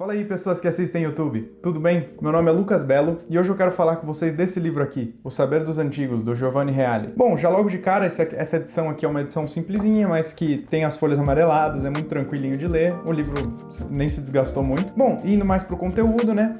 Fala aí, pessoas que assistem YouTube, tudo bem? Meu nome é Lucas Belo e hoje eu quero falar com vocês desse livro aqui, O Saber dos Antigos, do Giovanni Reale. Bom, já logo de cara, essa edição aqui é uma edição simplesinha, mas que tem as folhas amareladas, é muito tranquilinho de ler, o livro nem se desgastou muito. Bom, indo mais pro conteúdo, né?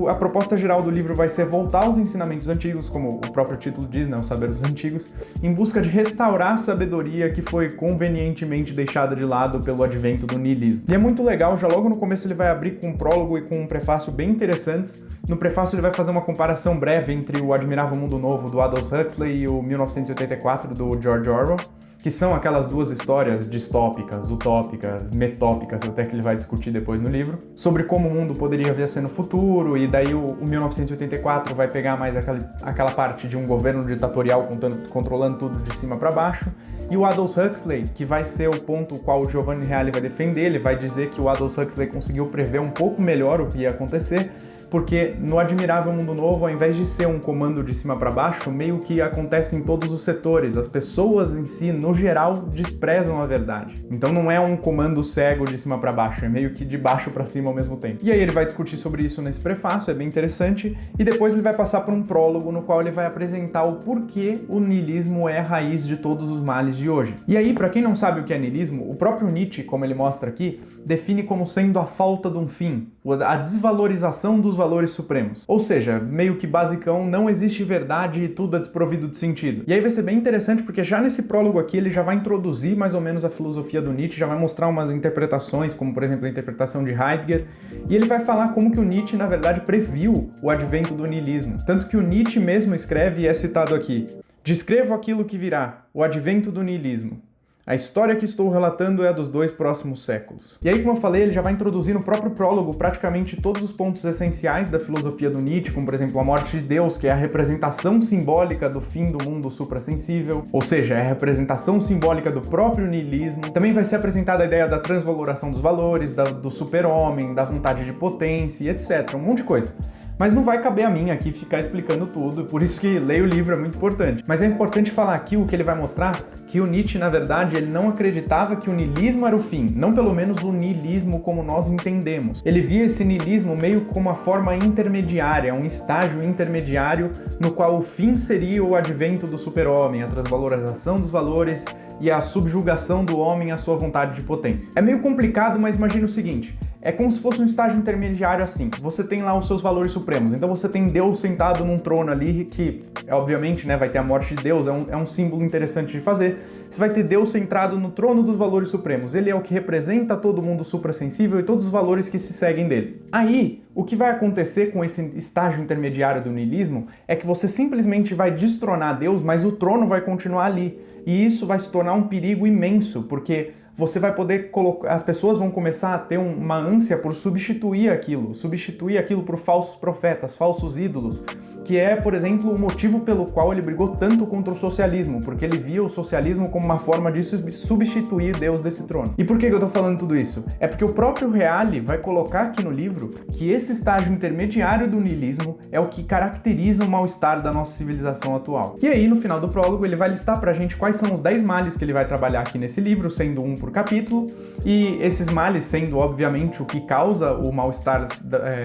A proposta geral do livro vai ser voltar aos ensinamentos antigos, como o próprio título diz, né? O Saber dos Antigos, em busca de restaurar a sabedoria que foi convenientemente deixada de lado pelo advento do niilismo. E é muito legal, já logo no começo ele vai abrir com um prólogo e com um prefácio bem interessantes. No prefácio ele vai fazer uma comparação breve entre o Admirável Mundo Novo, do Aldous Huxley, e o 1984, do George Orwell, que são aquelas duas histórias distópicas, utópicas, metópicas, até que ele vai discutir depois no livro, sobre como o mundo poderia vir a ser no futuro, e daí o 1984 vai pegar mais aquela parte de um governo ditatorial controlando tudo de cima para baixo, e o Aldous Huxley, que vai ser o ponto qual o Giovanni Reale vai defender, ele vai dizer que o Aldous Huxley conseguiu prever um pouco melhor o que ia acontecer, porque no Admirável Mundo Novo, ao invés de ser um comando de cima para baixo, meio que acontece em todos os setores. As pessoas em si, no geral, desprezam a verdade. Então não é um comando cego de cima para baixo, é meio que de baixo para cima ao mesmo tempo. E aí ele vai discutir sobre isso nesse prefácio, é bem interessante, e depois ele vai passar por um prólogo no qual ele vai apresentar o porquê o niilismo é a raiz de todos os males de hoje. E aí, para quem não sabe o que é niilismo, o próprio Nietzsche, como ele mostra aqui, define como sendo a falta de um fim, a desvalorização dos valores supremos. Ou seja, meio que basicão, não existe verdade e tudo é desprovido de sentido. E aí vai ser bem interessante porque já nesse prólogo aqui ele já vai introduzir mais ou menos a filosofia do Nietzsche, já vai mostrar umas interpretações, como por exemplo a interpretação de Heidegger, e ele vai falar como que o Nietzsche na verdade previu o advento do niilismo. Tanto que o Nietzsche mesmo escreve e é citado aqui: "Descrevo aquilo que virá, o advento do niilismo. A história que estou relatando é a dos 2 próximos séculos." E aí, como eu falei, ele já vai introduzir no próprio prólogo praticamente todos os pontos essenciais da filosofia do Nietzsche, como por exemplo a morte de Deus, que é a representação simbólica do fim do mundo suprassensível, ou seja, é a representação simbólica do próprio niilismo. Também vai ser apresentada a ideia da transvaloração dos valores, do super-homem, da vontade de potência, etc. Um monte de coisa. Mas não vai caber a mim aqui ficar explicando tudo, por isso que ler o livro é muito importante. Mas é importante falar aqui o que ele vai mostrar, que o Nietzsche, na verdade, ele não acreditava que o niilismo era o fim, não pelo menos o niilismo como nós entendemos. Ele via esse niilismo meio como uma forma intermediária, um estágio intermediário no qual o fim seria o advento do super-homem, a transvalorização dos valores e a subjugação do homem à sua vontade de potência. É meio complicado, mas imagine o seguinte: é como se fosse um estágio intermediário assim. Você tem lá os seus valores supremos. Então você tem Deus sentado num trono ali, que obviamente, né, vai ter a morte de Deus, é um símbolo interessante de fazer. Você vai ter Deus centrado no trono dos valores supremos. Ele é o que representa todo mundo suprassensível e todos os valores que se seguem dele. Aí, o que vai acontecer com esse estágio intermediário do niilismo é que você simplesmente vai destronar Deus, mas o trono vai continuar ali. E isso vai se tornar um perigo imenso, porque você vai poder colocar, as pessoas vão começar a ter uma ânsia por substituir aquilo por falsos profetas, falsos ídolos, que é, por exemplo, o motivo pelo qual ele brigou tanto contra o socialismo, porque ele via o socialismo como uma forma de substituir Deus desse trono. E por que eu tô falando tudo isso? É porque o próprio Reale vai colocar aqui no livro que esse estágio intermediário do niilismo é o que caracteriza o mal-estar da nossa civilização atual. E aí, no final do prólogo, ele vai listar pra gente quais são os 10 males que ele vai trabalhar aqui nesse livro, sendo um por capítulo, e esses males sendo, obviamente, o que causa o mal-estar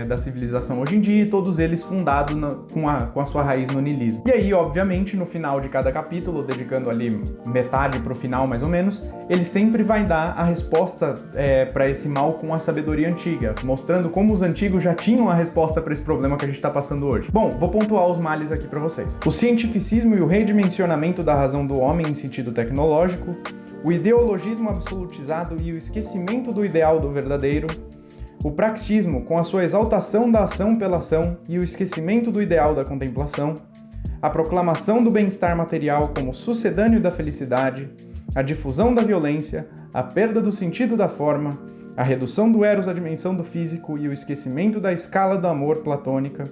da civilização hoje em dia, e todos eles fundados com a sua raiz no niilismo. E aí, obviamente, no final de cada capítulo, dedicando ali metade pro final, mais ou menos, ele sempre vai dar a resposta para esse mal com a sabedoria antiga, mostrando como os antigos já tinham a resposta para esse problema que a gente está passando hoje. Bom, vou pontuar os males aqui para vocês. O cientificismo e o redimensionamento da razão do homem em sentido tecnológico, o ideologismo absolutizado e o esquecimento do ideal do verdadeiro, o practismo com a sua exaltação da ação pela ação e o esquecimento do ideal da contemplação, a proclamação do bem-estar material como sucedâneo da felicidade, a difusão da violência, a perda do sentido da forma, a redução do eros à dimensão do físico e o esquecimento da escala do amor platônica,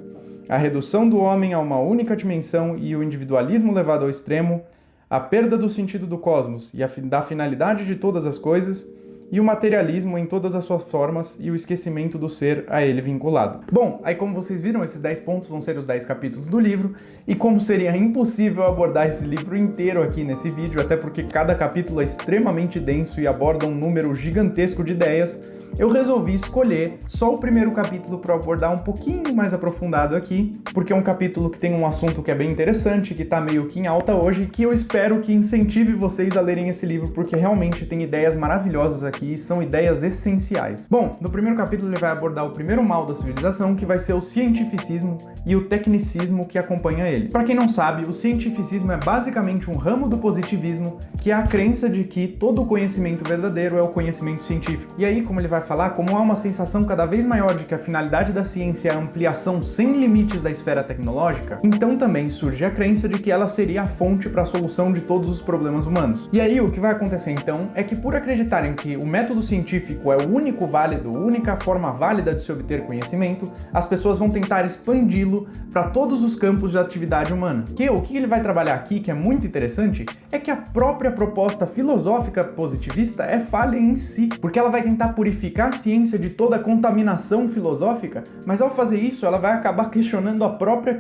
a redução do homem a uma única dimensão e o individualismo levado ao extremo, a perda do sentido do cosmos e da finalidade de todas as coisas, e o materialismo em todas as suas formas e o esquecimento do ser a ele vinculado. Bom, aí como vocês viram, esses 10 pontos vão ser os 10 capítulos do livro, e como seria impossível abordar esse livro inteiro aqui nesse vídeo, até porque cada capítulo é extremamente denso e aborda um número gigantesco de ideias, eu resolvi escolher só o primeiro capítulo para abordar um pouquinho mais aprofundado aqui, porque é um capítulo que tem um assunto que é bem interessante, que tá meio que em alta hoje, que eu espero que incentive vocês a lerem esse livro, porque realmente tem ideias maravilhosas aqui e são ideias essenciais. Bom, no primeiro capítulo ele vai abordar o primeiro mal da civilização, que vai ser o cientificismo e o tecnicismo que acompanha ele. Para quem não sabe, o cientificismo é basicamente um ramo do positivismo, que é a crença de que todo o conhecimento verdadeiro é o conhecimento científico. E aí, como ele vai falar, como há uma sensação cada vez maior de que a finalidade da ciência é a ampliação sem limites da esfera tecnológica, então também surge a crença de que ela seria a fonte para a solução de todos os problemas humanos. E aí, o que vai acontecer então é que, por acreditarem que o método científico é o único válido, a única forma válida de se obter conhecimento, as pessoas vão tentar expandi-lo para todos os campos de atividade humana. O que ele vai trabalhar aqui, que é muito interessante, é que a própria proposta filosófica positivista é falha em si, porque ela vai tentar purificar a ciência de toda a contaminação filosófica, mas ao fazer isso ela vai acabar questionando a própria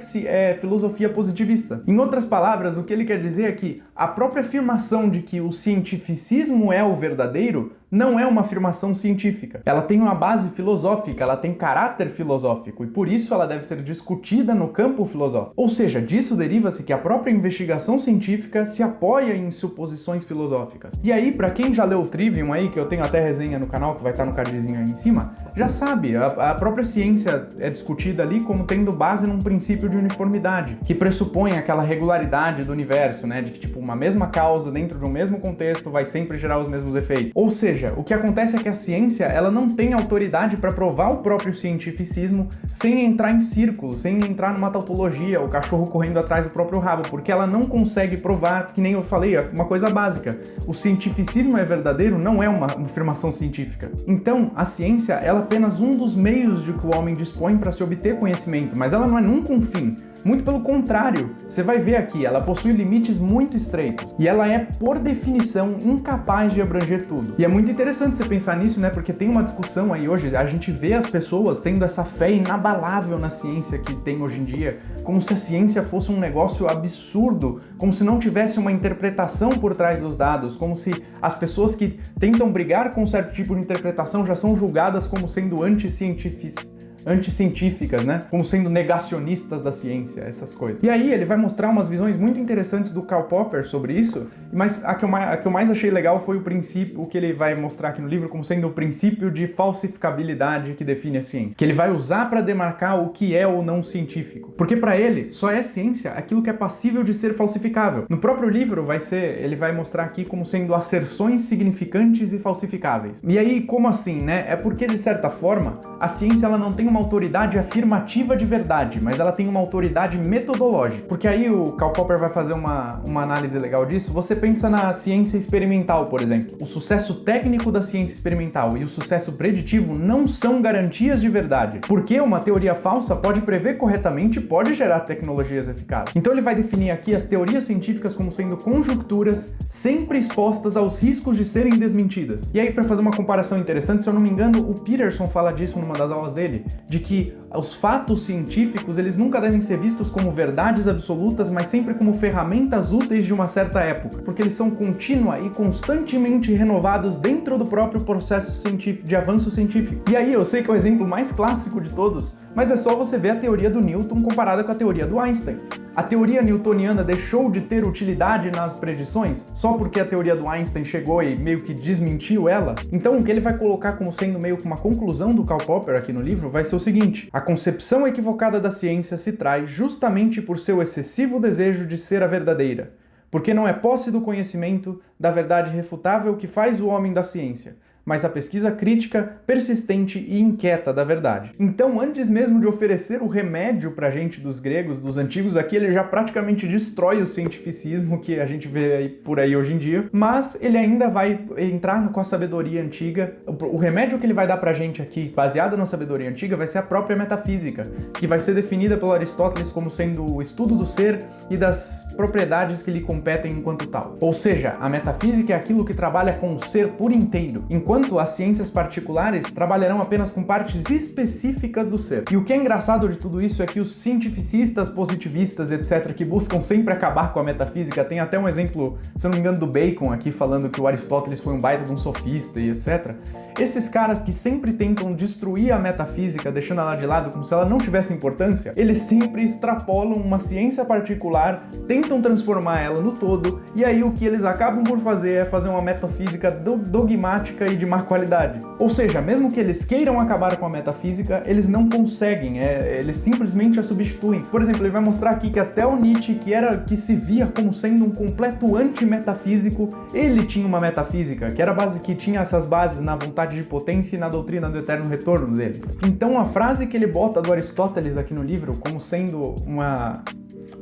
filosofia positivista. Em outras palavras, o que ele quer dizer é que a própria afirmação de que o cientificismo é o verdadeiro não é uma afirmação científica. Ela tem uma base filosófica, ela tem caráter filosófico e por isso ela deve ser discutida no campo filosófico. Ou seja, disso deriva-se que a própria investigação científica se apoia em suposições filosóficas. E aí, para quem já leu o Trivium aí, que eu tenho até resenha no canal, que vai estar no cardzinho aí em cima, já sabe, a própria ciência é discutida ali como tendo base num princípio de uniformidade, que pressupõe aquela regularidade do universo, né, de que tipo, uma mesma causa dentro de um mesmo contexto vai sempre gerar os mesmos efeitos. Ou seja, o que acontece é que a ciência ela não tem autoridade para provar o próprio cientificismo sem entrar em círculo, sem entrar numa tautologia, o cachorro correndo atrás do próprio rabo, porque ela não consegue provar, que nem eu falei, uma coisa básica. O cientificismo é verdadeiro não é uma afirmação científica. Então, a ciência ela é apenas um dos meios de que o homem dispõe para se obter conhecimento, mas ela não é nunca um fim. Muito pelo contrário, você vai ver aqui, ela possui limites muito estreitos e ela é, por definição, incapaz de abranger tudo. E é muito interessante você pensar nisso, né? Porque tem uma discussão aí hoje, a gente vê as pessoas tendo essa fé inabalável na ciência que tem hoje em dia, como se a ciência fosse um negócio absurdo, como se não tivesse uma interpretação por trás dos dados, como se as pessoas que tentam brigar com um certo tipo de interpretação já são julgadas como sendo anticientíficas, né? Como sendo negacionistas da ciência, essas coisas. E aí ele vai mostrar umas visões muito interessantes do Karl Popper sobre isso, mas a que eu mais achei legal foi o princípio, o que ele vai mostrar aqui no livro como sendo o princípio de falsificabilidade que define a ciência, que ele vai usar para demarcar o que é ou não científico. Porque para ele, só é ciência aquilo que é passível de ser falsificável. No próprio livro ele vai mostrar aqui como sendo asserções significantes e falsificáveis. E aí, como assim, né? É porque, de certa forma, a ciência ela não tem uma autoridade afirmativa de verdade, mas ela tem uma autoridade metodológica. Porque aí o Karl Popper vai fazer uma análise legal disso. Você pensa na ciência experimental, por exemplo. O sucesso técnico da ciência experimental e o sucesso preditivo não são garantias de verdade. Porque uma teoria falsa pode prever corretamente e pode gerar tecnologias eficazes. Então ele vai definir aqui as teorias científicas como sendo conjecturas sempre expostas aos riscos de serem desmentidas. E aí, para fazer uma comparação interessante, se eu não me engano, o Peterson fala disso numa das aulas dele, de que os fatos científicos, eles nunca devem ser vistos como verdades absolutas, mas sempre como ferramentas úteis de uma certa época, porque eles são contínua e constantemente renovados dentro do próprio processo científico, de avanço científico. E aí, eu sei que é o exemplo mais clássico de todos, mas é só você ver a teoria do Newton comparada com a teoria do Einstein. A teoria newtoniana deixou de ter utilidade nas predições só porque a teoria do Einstein chegou e meio que desmentiu ela? Então, o que ele vai colocar como sendo meio que uma conclusão do Karl Popper aqui no livro vai ser o seguinte: a concepção equivocada da ciência se traz justamente por seu excessivo desejo de ser a verdadeira, porque não é posse do conhecimento, da verdade irrefutável que faz o homem da ciência, mas a pesquisa crítica, persistente e inquieta da verdade. Então, antes mesmo de oferecer o remédio pra gente dos gregos, dos antigos, aqui ele já praticamente destrói o cientificismo que a gente vê aí por aí hoje em dia, mas ele ainda vai entrar com a sabedoria antiga. O remédio que ele vai dar pra gente aqui, baseado na sabedoria antiga, vai ser a própria metafísica, que vai ser definida pelo Aristóteles como sendo o estudo do ser e das propriedades que lhe competem enquanto tal. Ou seja, a metafísica é aquilo que trabalha com o ser por inteiro, enquanto enquanto as ciências particulares trabalharão apenas com partes específicas do ser. E o que é engraçado de tudo isso é que os cientificistas, positivistas, etc., que buscam sempre acabar com a metafísica, tem até um exemplo, se eu não me engano, do Bacon aqui, falando que o Aristóteles foi um baita de um sofista e etc. Esses caras que sempre tentam destruir a metafísica, deixando ela de lado como se ela não tivesse importância, eles sempre extrapolam uma ciência particular, tentam transformar ela no todo, e aí o que eles acabam por fazer é fazer uma metafísica dogmática e de má qualidade. Ou seja, mesmo que eles queiram acabar com a metafísica, eles não conseguem, eles simplesmente a substituem. Por exemplo, ele vai mostrar aqui que até o Nietzsche, que se via como sendo um completo anti-metafísico, ele tinha uma metafísica, que tinha essas bases na vontade de potência e na doutrina do eterno retorno dele. Então a frase que ele bota do Aristóteles aqui no livro como sendo uma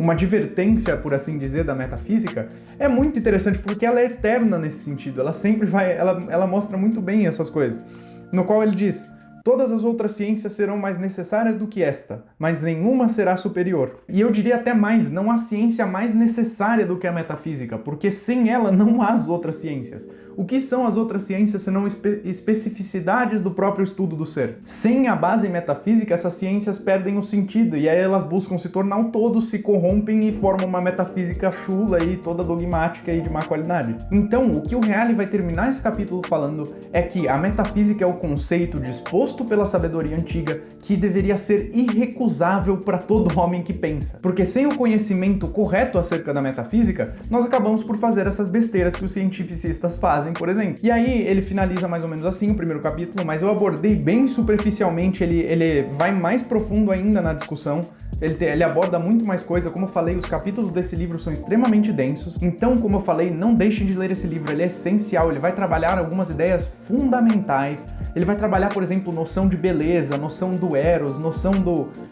advertência, por assim dizer, da metafísica, é muito interessante porque ela é eterna nesse sentido, ela sempre vai, ela mostra muito bem essas coisas, no qual ele diz: todas as outras ciências serão mais necessárias do que esta, mas nenhuma será superior. E eu diria até mais, não há ciência mais necessária do que a metafísica, porque sem ela não há as outras ciências. O que são as outras ciências senão especificidades do próprio estudo do ser? Sem a base metafísica, essas ciências perdem o sentido, e aí elas buscam se tornar um todo, se corrompem e formam uma metafísica chula e toda dogmática e de má qualidade. Então, o que o Reale vai terminar esse capítulo falando é que a metafísica é o conceito disposto pela sabedoria antiga que deveria ser irrecusável para todo homem que pensa. Porque sem o conhecimento correto acerca da metafísica, nós acabamos por fazer essas besteiras que os cientificistas fazem, por exemplo. E aí ele finaliza mais ou menos assim o primeiro capítulo, mas eu abordei bem superficialmente, ele vai mais profundo ainda na discussão. Ele aborda muito mais coisa. Como eu falei, os capítulos desse livro são extremamente densos. Então, como eu falei, não deixem de ler esse livro, ele é essencial. Ele vai trabalhar algumas ideias fundamentais. Ele vai trabalhar, por exemplo, noção de beleza, noção do eros, noção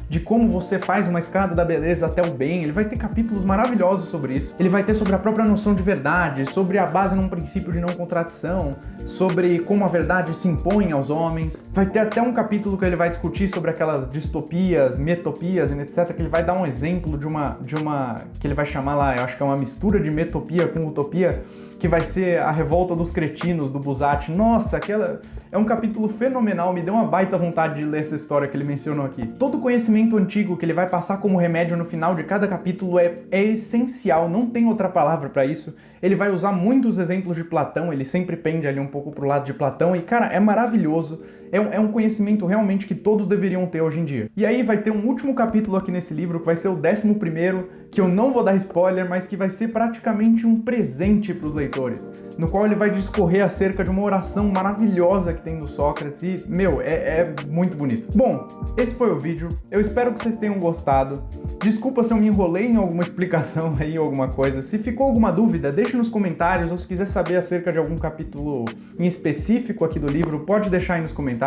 de como você faz uma escada da beleza até o bem. Ele vai ter capítulos maravilhosos sobre isso. Ele vai ter sobre a própria noção de verdade, sobre a base num princípio de não contradição, sobre como a verdade se impõe aos homens. Vai ter até um capítulo que ele vai discutir sobre aquelas distopias, metopias, etc., que ele vai dar um exemplo de uma que ele vai chamar lá, eu acho que é uma mistura de metopia com utopia, que vai ser a revolta dos cretinos, do Busatti. Nossa, aquela é um capítulo fenomenal, me deu uma baita vontade de ler essa história que ele mencionou aqui. Todo conhecimento antigo que ele vai passar como remédio no final de cada capítulo é essencial, não tem outra palavra para isso. Ele vai usar muitos exemplos de Platão, ele sempre pende ali um pouco pro lado de Platão, e cara, é maravilhoso. É um conhecimento realmente que todos deveriam ter hoje em dia. E aí vai ter um último capítulo aqui nesse livro, que vai ser o 11º, que eu não vou dar spoiler, mas que vai ser praticamente um presente para os leitores, no qual ele vai discorrer acerca de uma oração maravilhosa que tem do Sócrates, e, meu, é muito bonito. Bom, esse foi o vídeo, eu espero que vocês tenham gostado. Desculpa se eu me enrolei em alguma explicação aí, alguma coisa. Se ficou alguma dúvida, deixe nos comentários, ou se quiser saber acerca de algum capítulo em específico aqui do livro, pode deixar aí nos comentários.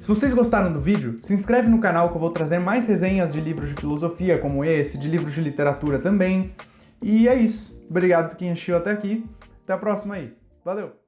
Se vocês gostaram do vídeo, se inscreve no canal que eu vou trazer mais resenhas de livros de filosofia como esse, de livros de literatura também. E é isso. Obrigado por quem assistiu até aqui. Até a próxima aí. Valeu!